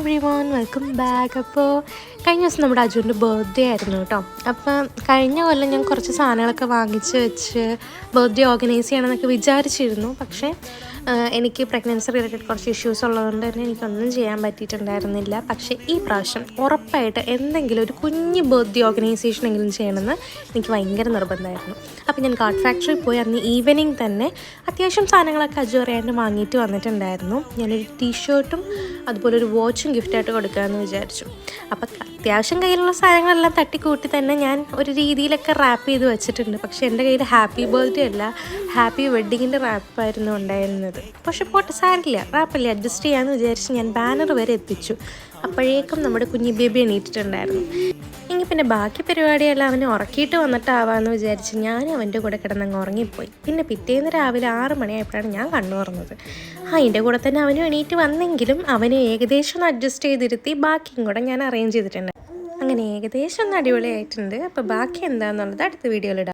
Everyone, welcome back. അപ്പോൾ കഴിഞ്ഞ ദിവസം നമ്മുടെ അജുവിൻ്റെ ബർത്ത്ഡേ ആയിരുന്നു കേട്ടോ. അപ്പം കഴിഞ്ഞ കൊല്ലം ഞാൻ കുറച്ച് സാധനങ്ങളൊക്കെ വാങ്ങിച്ച് വെച്ച് ബർത്ത്ഡേ ഓർഗനൈസ് ചെയ്യണമെന്നൊക്കെ വിചാരിച്ചിരുന്നു. പക്ഷേ എനിക്ക് പ്രഗ്നൻസി റിലേറ്റഡ് കുറച്ച് ഇഷ്യൂസ് ഉള്ളതുകൊണ്ട് തന്നെ എനിക്കൊന്നും ചെയ്യാൻ പറ്റിയിട്ടുണ്ടായിരുന്നില്ല. പക്ഷേ ഈ പ്രാവശ്യം ഉറപ്പായിട്ട് എന്തെങ്കിലും ഒരു കുഞ്ഞ് ബർത്ത്ഡേ ഓർഗനൈസേഷനെങ്കിലും ചെയ്യണമെന്ന് എനിക്ക് ഭയങ്കര നിർബന്ധമായിരുന്നു. അപ്പോൾ ഞാൻ കാർഡ് ഫാക്ടറിയിൽ പോയി അന്ന് ഈവനിങ് തന്നെ അത്യാവശ്യം സാധനങ്ങളൊക്കെ അജു അറിയാണ്ട് വാങ്ങിയിട്ട് വന്നിട്ടുണ്ടായിരുന്നു. ഞാനൊരു ടീഷർട്ടും അതുപോലെ ഒരു വാച്ചും ഗിഫ്റ്റായിട്ട് കൊടുക്കാമെന്ന് വിചാരിച്ചു. അപ്പോൾ അത്യാവശ്യം കയ്യിലുള്ള സാധനങ്ങളെല്ലാം തട്ടിക്കൂട്ടി തന്നെ ഞാൻ ഒരു രീതിയിലൊക്കെ റാപ്പ് ചെയ്ത് വെച്ചിട്ടുണ്ട്. പക്ഷേ എൻ്റെ കയ്യിൽ ഹാപ്പി ബർത്ത്ഡേ അല്ല, ഹാപ്പി വെഡ്ഡിങ്ങിൻ്റെ റാപ്പായിരുന്നു ഉണ്ടായിരുന്നത്. പക്ഷെ പോട്ടെ, സാരില്ല, റാപ്പല്ലേ, അഡ്ജസ്റ്റ് ചെയ്യാമെന്ന് വിചാരിച്ച് ഞാൻ ബാനർ വരെ എത്തിച്ചു. അപ്പോഴേക്കും നമ്മുടെ കുഞ്ഞി ബേബി എണീറ്റിട്ടുണ്ടായിരുന്നു. എങ്കിൽ പിന്നെ ബാക്കി പരിപാടിയെല്ലാം അവനെ ഉറക്കിയിട്ട് വന്നിട്ടാവാമെന്ന് വിചാരിച്ച് ഞാൻ അവൻ്റെ കൂടെ കിടന്നങ്ങ് ഉറങ്ങിപ്പോയി. പിന്നെ പിറ്റേന്ന് രാവിലെ 6 മണിയായപ്പോഴാണ് ഞാൻ കണ്ണു തുറന്നത്. അതിൻ്റെ കൂടെ തന്നെ അവനും എണീറ്റ് വന്നെങ്കിലും അവനെ ഏകദേശം ഒന്ന് അഡ്ജസ്റ്റ് ചെയ്തിരുത്തി ബാക്കിയും കൂടെ ഞാൻ അറേഞ്ച് ചെയ്തിട്ടുണ്ട്. അങ്ങനെ ഏകദേശം ഒന്ന് അടിപൊളിയായിട്ടുണ്ട്. അപ്പോൾ ബാക്കി എന്താണെന്നുള്ളത് അടുത്ത വീഡിയോയിൽ ഇടാം.